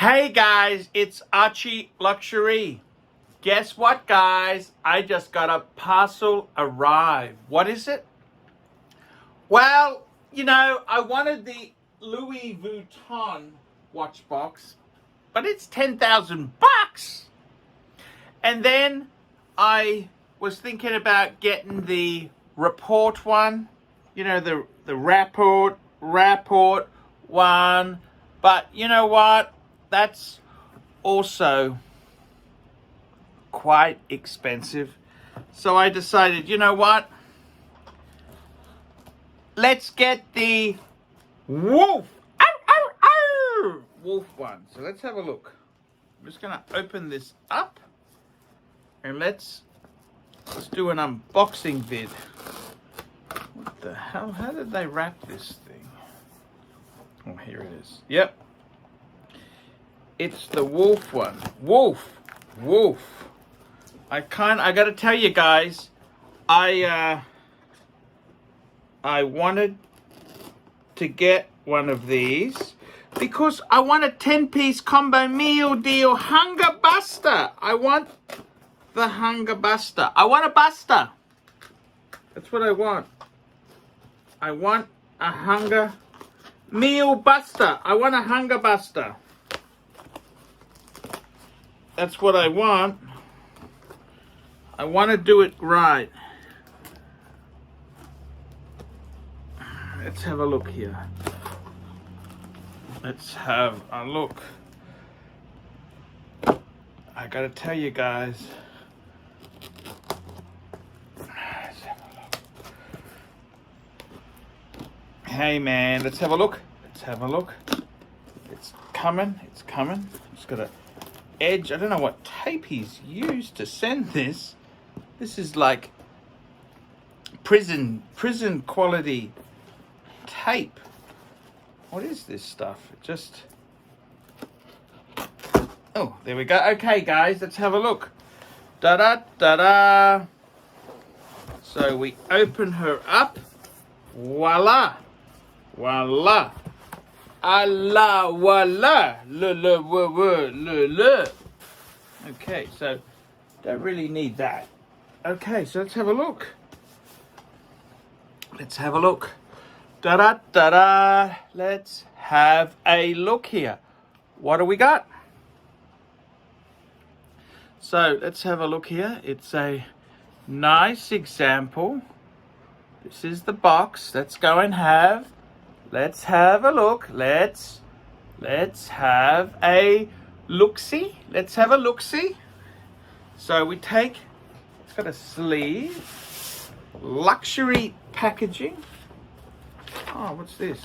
Hey guys, it's ArchieLuxury. Guess what, guys? I just got a parcel arrive. What is it? Well, I wanted the Louis Vuitton watch box, but it's 10,000 bucks. And then I was thinking about getting the Rapport one, the Rapport one. But you know what? That's also quite expensive. So I decided, you know what? Let's get the wolf. Wolf one. So let's have a look. I'm just gonna open this up and let's do an unboxing vid. What the hell? How did they wrap this thing? Oh, here it is. Yep. It's the wolf one. Wolf. I gotta tell you guys, I wanted to get one of these because I want a 10-piece combo meal deal hunger buster. I want the hunger buster. I want a buster. That's what I want. I want a hunger meal buster. I want a hunger buster. That's what I want. I want to do it right. Let's have a look here. Let's have a look. I gotta tell you guys. Let's have a look. Hey man, let's have a look. Let's have a look. It's coming. It's coming. Just gotta edge. I don't know what tape he's used to send this. This is like prison quality tape. What is this stuff? It just... Oh, there we go. Okay, guys, let's have a look. Da-da. So we open her up. Voila. Allah, voila. Le. Okay, so don't really need that. Okay, so let's have a look. Da-da. Let's have a look here. What do we got? So let's have a look here. It's a nice example. This is the box. Let's go and have. Let's have a look. Let's have a look-see. Let's have a look-see. So we take, it's got a sleeve, luxury packaging. Oh, what's this?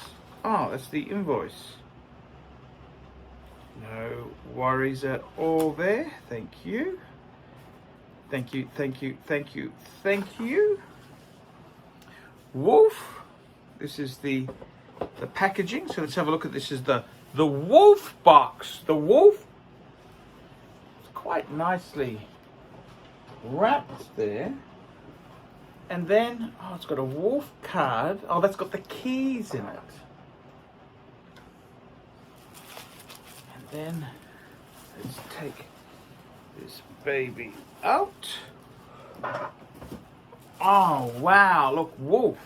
Oh, that's the invoice. No worries at all there. Thank you. Wolf. This is the packaging. So let's have a look at this. Is the wolf box. The wolf. It's quite nicely wrapped there. And then, oh, it's got a wolf card. Oh, that's got the keys in it. And then, let's take this baby out. Oh, wow, look, wolf.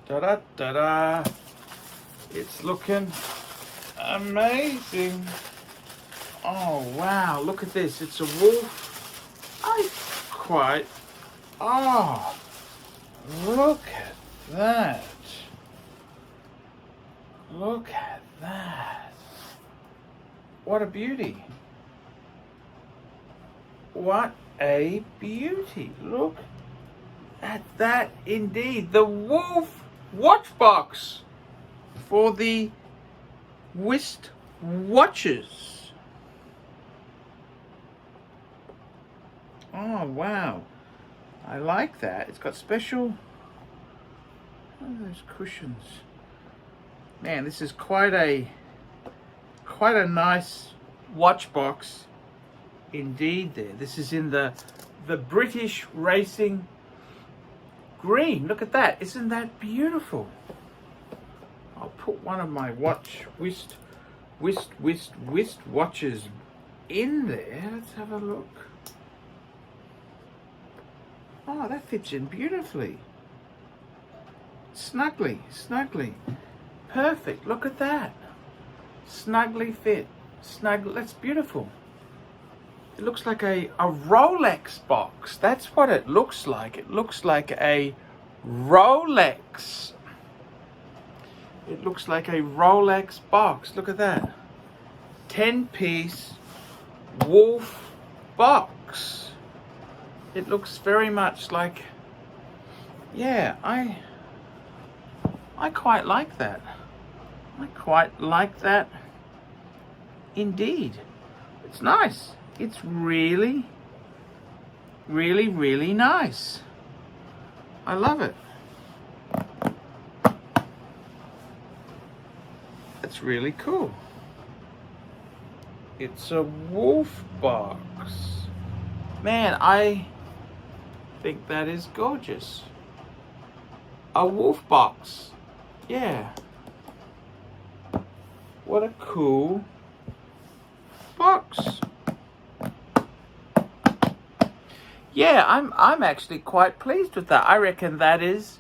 Da-da. It's looking amazing. Oh, wow, look at this. It's a wolf. Oh, look at that. What a beauty. What a beauty. Look at that indeed. The wolf watch box for the wrist watches. Oh, wow. I like that. It's got special... Oh, those cushions. Man, this is quite a nice watch box indeed there. This is in the British racing green. Look at that. Isn't that beautiful? I'll put one of my wrist watches in there. Let's have a look. Oh, that fits in beautifully. Snugly. Perfect. Look at that. Snugly fit. That's beautiful. It looks like a Rolex box. That's what it looks like. It looks like a Rolex. It looks like a Rolex box. Look at that. 10-piece wolf box. It looks very much like, yeah, I quite like that. I quite like that indeed. It's nice. It's really nice. I love it. It's really cool. It's a wolf box. Man, I think that is gorgeous. A wolf box. Yeah. What a cool box. Yeah, I'm actually quite pleased with that. I reckon that is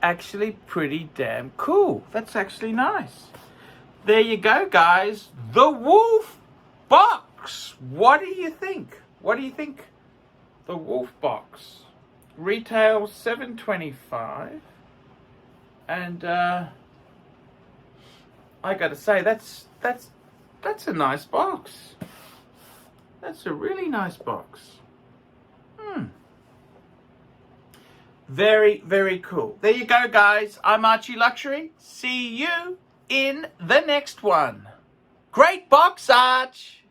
actually pretty damn cool. That's actually nice. There you go, guys. The wolf box. What do you think? What do you think? The wolf box. Retail $7.25. And I gotta say that's a nice box. That's a really nice box. Very cool. There you go, guys. I'm ArchieLuxury. See you in the next one. Great box, Arch.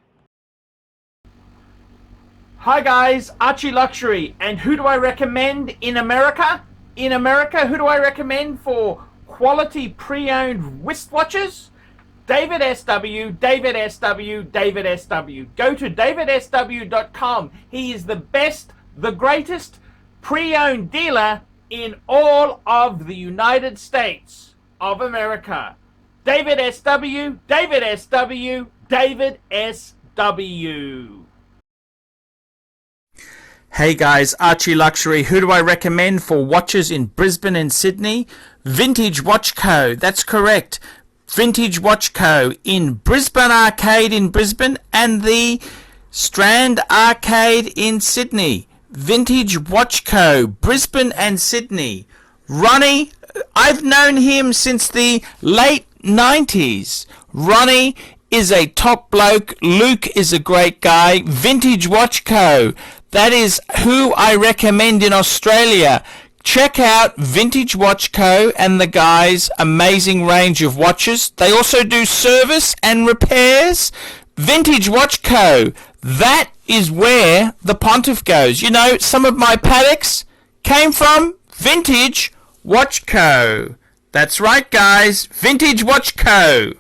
Hi guys, ArchieLuxury. And who do I recommend in America? In America, who do I recommend for quality pre-owned wristwatches? David SW, David SW, David SW. Go to davidsw.com. He is the best, the greatest pre-owned dealer in all of the United States of America. David SW, David SW, David SW. Hey guys, ArchieLuxury. Who do I recommend for watches in Brisbane and Sydney? Vintage Watch Co. That's correct. Vintage Watch Co. in Brisbane Arcade in Brisbane and the Strand Arcade in Sydney. Vintage Watch Co. Brisbane and Sydney. Ronnie, I've known him since the late 90s. Ronnie is a top bloke. Luke is a great guy. Vintage Watch Co. That is who I recommend in Australia. Check out Vintage Watch Co. and the guys' amazing range of watches. They also do service and repairs. Vintage Watch Co. That is where the pontiff goes. You know, some of my Pateks came from Vintage Watch Co. That's right, guys. Vintage Watch Co.